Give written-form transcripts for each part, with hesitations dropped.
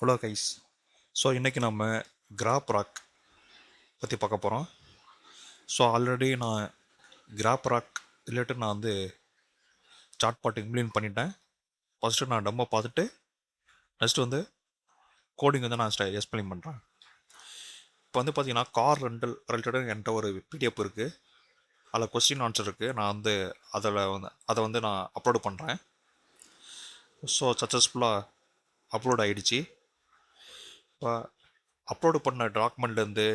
Hello guys. So இன்றைக்கி நம்ம graph rock பற்றி பார்க்க போகிறோம். ஸோ ஆல்ரெடி நான் கிராப் ராக் ரிலேட்டட் நான் வந்து சாட் பாட் இம்ப்ளிமெண்ட் பண்ணிட்டேன். ஃபஸ்ட்டு நான் டெமோ பார்த்துட்டு நெக்ஸ்ட்டு வந்து கோடிங் வந்து நான் எக்ஸ்பிளைன் பண்ணுறேன். இப்போ வந்து பார்த்தீங்கன்னா கார் ரெண்டல் ரிலேட்டட் என்கிட்ட ஒரு பிடிஎஃப் இருக்குது. அதில் கொஸ்டின் ஆன்சர் இருக்குது. நான் வந்து அதை வந்து நான் அப்லோடு பண்ணுறேன். ஸோ சக்ஸஸ்ஃபுல்லாக அப்லோட் ஆகிடுச்சு. இப்போ அப்லோடு பண்ண டாக்குமெண்ட்லேருந்து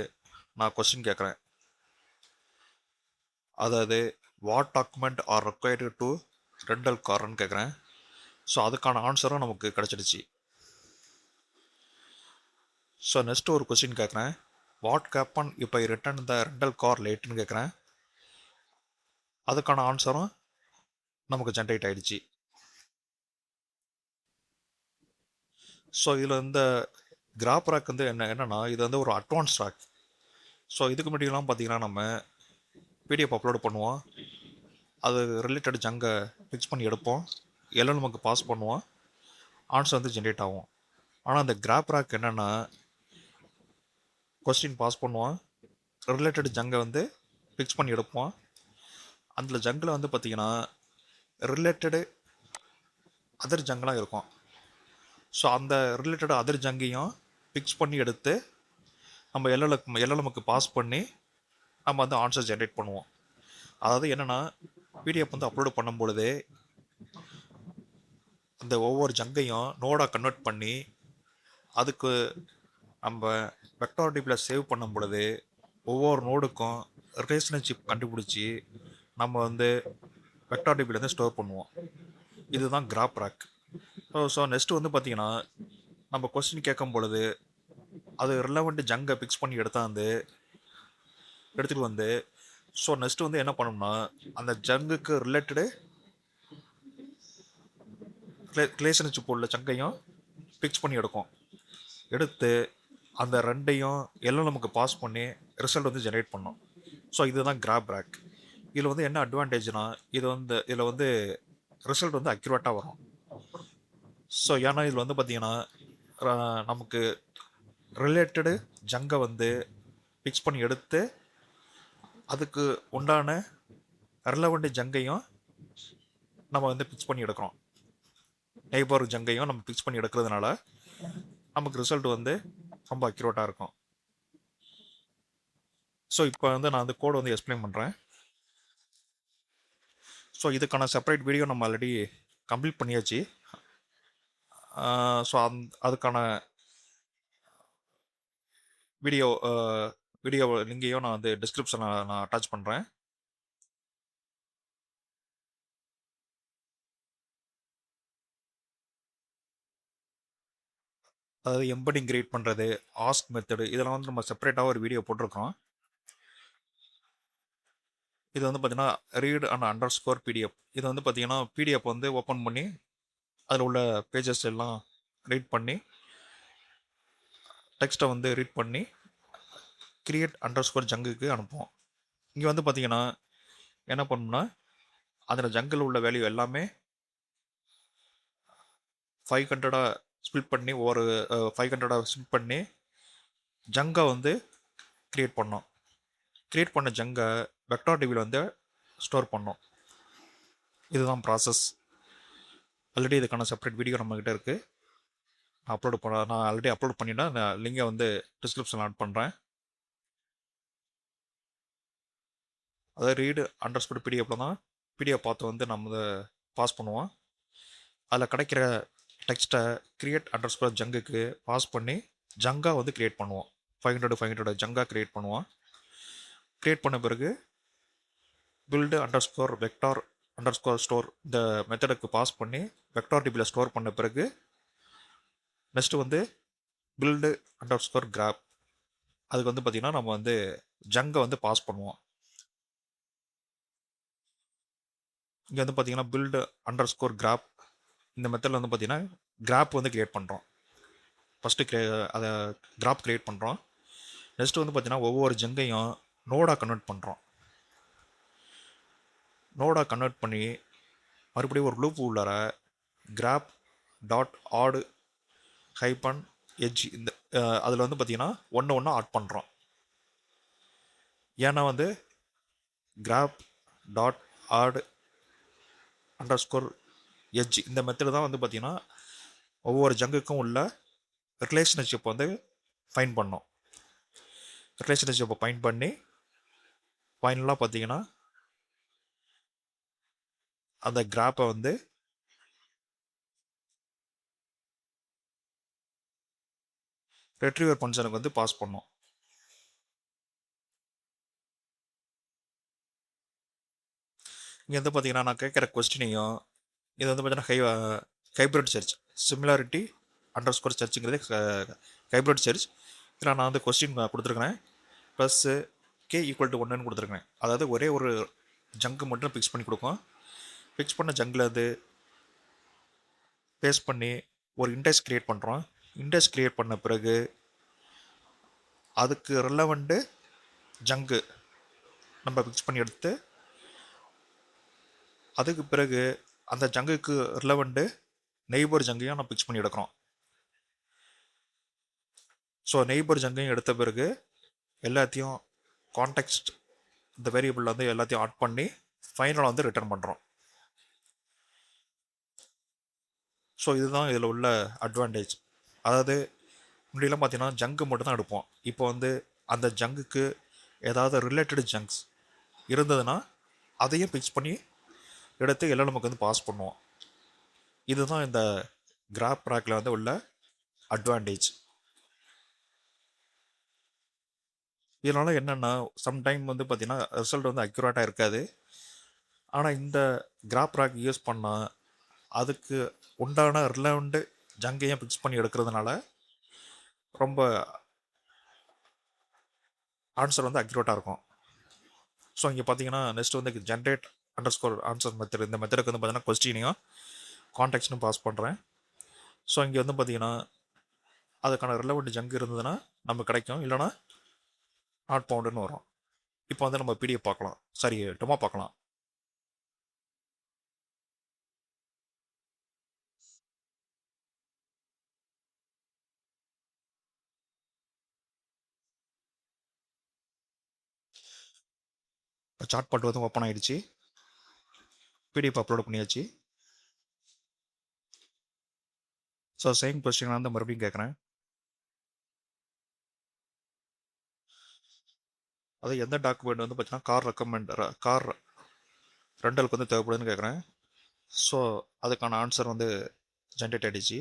நான் கொஸ்டின் கேட்குறேன். அதாவது what document are required to rental கார்னு கேட்குறேன். ஸோ அதுக்கான ஆன்சரும் நமக்கு கிடச்சிடுச்சு. ஸோ நெக்ஸ்ட் ஒரு கொஸ்டின் கேட்குறேன். வாட் கேப்பன் இப்போ ரிட்டர்ன் த ரெண்டல் கார் லேட்டுன்னு கேட்குறேன். அதுக்கான ஆன்சரும் நமக்கு ஜென்ரேட் ஆகிடுச்சு. ஸோ இதில் இந்த கிராப் ராக் வந்து என்னென்னா இது வந்து ஒரு அட்வான்ஸ் ராக். ஸோ இதுக்கு முன்னாடிலாம் பார்த்தீங்கன்னா நம்ம பிடிஎஃப் அப்லோடு பண்ணுவோம், அது ரிலேட்டட் ஜங்கை ஃபிக்ஸ் பண்ணி எடுப்போம், எல்லாம் நமக்கு பாஸ் பண்ணுவோம், ஆன்சர் வந்து ஜென்ரேட் ஆகும். ஆனால் அந்த கிராப் ராக் என்னென்னா கொஸ்டின் பாஸ் பண்ணுவோம், ரிலேட்டட் ஜங்கை வந்து ஃபிக்ஸ் பண்ணி எடுப்போம், அந்த ஜங்கில் வந்து பார்த்திங்கன்னா ரிலேட்டடு அதர் ஜங்கெலாம் இருக்கும். ஸோ அந்த ரிலேட்டட் அதர் ஜங்கையும் ஃபிக்ஸ் பண்ணி எடுத்து நம்ம எல்எல்எம்க்கு பாஸ் பண்ணி நம்ம வந்து ஆன்சர் ஜென்ரேட் பண்ணுவோம். அதாவது என்னென்னா பிடிஎஃப் வந்து அப்லோடு பண்ணும் பொழுது அந்த ஒவ்வொரு ஜங்கையும் நோடாக கன்வெர்ட் பண்ணி அதுக்கு நம்ம வெக்டார் டிபியில் சேவ் பண்ணும் பொழுது ஒவ்வொரு நோடுக்கும் ரிலேஷன்ஷிப் கண்டுபிடிச்சி நம்ம வந்து வெக்டார் டிபியில் வந்து ஸ்டோர் பண்ணுவோம். இதுதான் கிராப் ராக். ஸோ நெக்ஸ்ட்டு வந்து பார்த்திங்கன்னா நம்ம கொஸ்டின் கேட்கும் பொழுது அது ரிலவெண்ட் ஜங்கை ஃபிக்ஸ் பண்ணி எடுத்துகிட்டு வந்து ஸோ நெக்ஸ்ட்டு வந்து என்ன பண்ணோம்னா அந்த ஜங்குக்கு ரிலேட்டடு ரிலேஷன்ஷிப் உள்ள ஜங்கையும் ஃபிக்ஸ் பண்ணி எடுத்து அந்த ரெண்டையும் எல்லாம் நமக்கு பாஸ் பண்ணி ரிசல்ட் வந்து ஜென்ரேட் பண்ணோம். ஸோ இதுதான் கிராப் ராக். இதில் வந்து என்ன அட்வான்டேஜ்னால் இதில் வந்து ரிசல்ட் வந்து அக்யூரேட்டாக வரும். ஸோ ஏன்னா இதில் வந்து பார்த்திங்கன்னா நமக்கு ரிலேட்டடு ஜங்கை வந்து ஃபிக்ஸ் பண்ணி எடுத்து அதுக்கு உண்டான ரிலவெண்ட் ஜங்கையும் நம்ம வந்து ஃபிக்ஸ் பண்ணி எடுக்கிறோம். நெய்பர் ஜங்கையும் நம்ம ஃபிக்ஸ் பண்ணி எடுக்கிறதுனால நமக்கு ரிசல்ட் வந்து ரொம்ப அக்யூரேட்டாக இருக்கும். ஸோ இப்போ வந்து நான் அந்த கோடு வந்து எக்ஸ்பிளைன் பண்ணுறேன். ஸோ இதுக்கான செப்பரேட் வீடியோ நம்ம ஆல்ரெடி கம்ப்ளீட் பண்ணியாச்சு. ஸோ அதுக்கான வீடியோ லிங்கையும் நான் வந்து டிஸ்கிரிப்ஷனில் நான் அட்டாச் பண்ணுறேன். அதாவது எம்படிங் கிரியேட் பண்ணுறது, ஆஸ்க் மெத்தடு, இதெல்லாம் வந்து நம்ம செப்பரேட்டாக ஒரு வீடியோ போட்டிருக்கோம். இது வந்து பார்த்திங்கன்னா read and under score PDF. இது வந்து பார்த்திங்கன்னா பிடிஎஃப் வந்து ஓப்பன் பண்ணி அதில் உள்ள பேஜஸ் எல்லாம் ரீட் பண்ணி டெக்ஸ்ட்டை வந்து ரீட் பண்ணி கிரியேட் அண்டர் ஸ்கோர் ஜங்குக்கு அனுப்புவோம். இங்கே வந்து பார்த்திங்கன்னா என்ன பண்ணணும்னா அதில் ஜங்கில் உள்ள வேல்யூ எல்லாமே 500 ஸ்பிளிட் பண்ணி ஒரு 500 ஸ்பிளிட் பண்ணி ஜங்கை வந்து க்ரியேட் பண்ணோம். க்ரியேட் பண்ண ஜங்கை வெக்டார் டிபியில் வந்து ஸ்டோர் பண்ணோம். இதுதான் ப்ராசஸ். ஆல்ரெடி இதுக்கான செப்பரேட் வீடியோ நம்மக்கிட்ட இருக்குது. நான் ஆல்ரெடி அப்லோட் பண்ணிட்டேன். நான் லிங்கை வந்து டிஸ்கிரிப்ஷனில் ஆட் பண்ணுறேன். அதாவது ரீடு அண்டர் ஸ்கோர் பிடிஎஃப்ல தான் பிடிஎஃப் பார்த்து வந்து நம்ம பாஸ் பண்ணுவோம். அதில் கிடைக்கிற டெக்ஸ்ட்டை கிரியேட் அண்டர் ஸ்கோர் ஜங்குக்கு பாஸ் பண்ணி ஜங்காக வந்து க்ரியேட் பண்ணுவோம். 500 ஜங்காக க்ரியேட் பண்ணுவோம். க்ரியேட் பண்ண பிறகு build under score vector under score store இந்த மெத்தடுக்கு பாஸ் பண்ணி வெக்டார் டிபியில் ஸ்டோர் பண்ண பிறகு நெக்ஸ்ட்டு வந்து பில்டு அண்டர் ஸ்கோர் கிராப், அதுக்கு வந்து பார்த்திங்கன்னா நம்ம வந்து ஜங்கை வந்து பாஸ் பண்ணுவோம். இங்கே வந்து பார்த்திங்கன்னா பில்டு அண்டர் ஸ்கோர் கிராப் இந்த மெத்தடில் வந்து பார்த்திங்கன்னா கிராப் வந்து க்ரியேட் பண்ணுறோம். ஃபஸ்ட்டு அதை கிராப் க்ரியேட் பண்ணுறோம். நெக்ஸ்ட்டு வந்து பார்த்திங்கன்னா ஒவ்வொரு ஜங்கையும் நோடாக கன்வெர்ட் பண்ணுறோம். நோடாக கன்வெர்ட் பண்ணி மறுபடியும் ஒரு லூப் உள்ளார கிராப் டாட் ஆடு ஹைப்பன் எட்ஜ் இந்த அதில் வந்து பார்த்தீங்கன்னா ஒன்று ஒன்று ஆட் பண்ணுறோம். ஏன்னா வந்து graph dot add under score edge இந்த மெத்தடு தான் வந்து பார்த்தீங்கன்னா ஒவ்வொரு ஜங்குக்கும் உள்ள ரிலேஷன்ஷிப் வந்து ஃபைன் பண்ணோம். ரிலேஷன்ஷிப்பை ஃபைன் பண்ணி ஃபைனலாக பார்த்தீங்கன்னா அந்த கிராப்பை வந்து ரெட்ரீவர் ஃபங்க்ஷனுக்கு வந்து பாஸ் பண்ணோம். இங்கே வந்து பார்த்தீங்கன்னா நான் கேட்குற கொஸ்டினையும் இது வந்து பார்த்தீங்கன்னா hybrid search similarity under score சர்ச்சுங்கிறது ஹைப்ரிட் சர்ச். இதில் நான் வந்து கொஸ்டின் கொடுத்துருக்கிறேன் ப்ளஸ்ஸு கே ஈக்குவல் டு ஒன்றுன்னு கொடுத்துருக்கேன். அதாவது ஒரே ஒரு ஜங்கு மட்டும் ஃபிக்ஸ் பண்ணி கொடுக்கும். ஃபிக்ஸ் பண்ண ஜங்கில் அது பேஸ் பண்ணி ஒரு இண்டெக்ஸ் க்ரியேட் பண்ணுறோம். இண்டெக்ஸ் க்ரியேட் பண்ண பிறகு அதுக்கு ரிலவெண்ட்டு ஜங்கு நம்ம ஃபிக்ஸ் பண்ணி எடுத்து அதுக்கு பிறகு அந்த ஜங்குக்கு ரிலவெண்ட்டு நெய்பர் ஜங்கையும் நம்ம ஃபிக்ஸ் பண்ணி எடுக்கிறோம். ஸோ நெய்பர் ஜங்கையும் எடுத்த பிறகு எல்லாத்தையும் கான்டெக்ஸ்ட் இந்த வேரியபிளில் வந்து எல்லாத்தையும் ஆட் பண்ணி ஃபைனலாக வந்து ரிட்டர்ன் பண்ணுறோம். ஸோ இதுதான் இதில் உள்ள அட்வான்டேஜ். அதாவது முன்னாடியெல்லாம் பார்த்தீங்கன்னா ஜங்கு மட்டும் தான் எடுப்போம். இப்போ வந்து அந்த ஜங்குக்கு ஏதாவது ரிலேட்டட் ஜங்க்ஸ் இருந்ததுன்னா அதையும் ஃபிக்ஸ் பண்ணி எடுத்து எல்லாம் நமக்கு வந்து பாஸ் பண்ணுவோம். இதுதான் இந்த கிராப் ட்ராக்கில் வந்து உள்ள அட்வான்டேஜ். இதனால் என்னென்னா சம்டைம் வந்து பார்த்திங்கன்னா ரிசல்ட் வந்து அக்யூரேட்டாக இருக்காது. ஆனால் இந்த கிராப் ட்ராக் யூஸ் பண்ணால் அதுக்கு உண்டான ரிலவெண்ட்டு ஜங்கையும் ஃபிக்ஸ் பண்ணி எடுக்கிறதுனால ரொம்ப ஆன்சர் வந்து அக்யூரேட்டாக இருக்கும். ஸோ இங்கே பார்த்தீங்கன்னா நெக்ஸ்ட் வந்து generate under score answer method இந்த மெத்தடுக்கு வந்து பார்த்தீங்கன்னா கொஸ்டினையும் கான்டெக்ட்னும் பாஸ் பண்ணுறேன். ஸோ இங்கே வந்து பார்த்தீங்கன்னா அதுக்கான ரிலவெண்ட் ஜங்க் இருந்ததுன்னா நம்ம கிடைக்கும், இல்லைனா நாட் பவுண்டுன்னு வரும். இப்போ வந்து நம்ம பிடிஎஃப் பார்க்கலாம், சாரி டெமோ பார்க்கலாம். இப்போ சாட் பாட் வந்து ஓப்பன் ஆகிடுச்சு, பிடிஎஃப் அப்லோட் பண்ணியாச்சு. ஸோ சேம் கொஸ்டின் வந்து மறுபடியும் கேட்குறேன். அது எந்த டாக்குமெண்ட் வந்து பார்த்தீங்கன்னா கார் ரெண்டலுக்கு வந்து தேவைப்படுதுன்னு கேட்குறேன். ஸோ அதுக்கான ஆன்சர் வந்து ஜென்ரேட் ஆகிடுச்சு.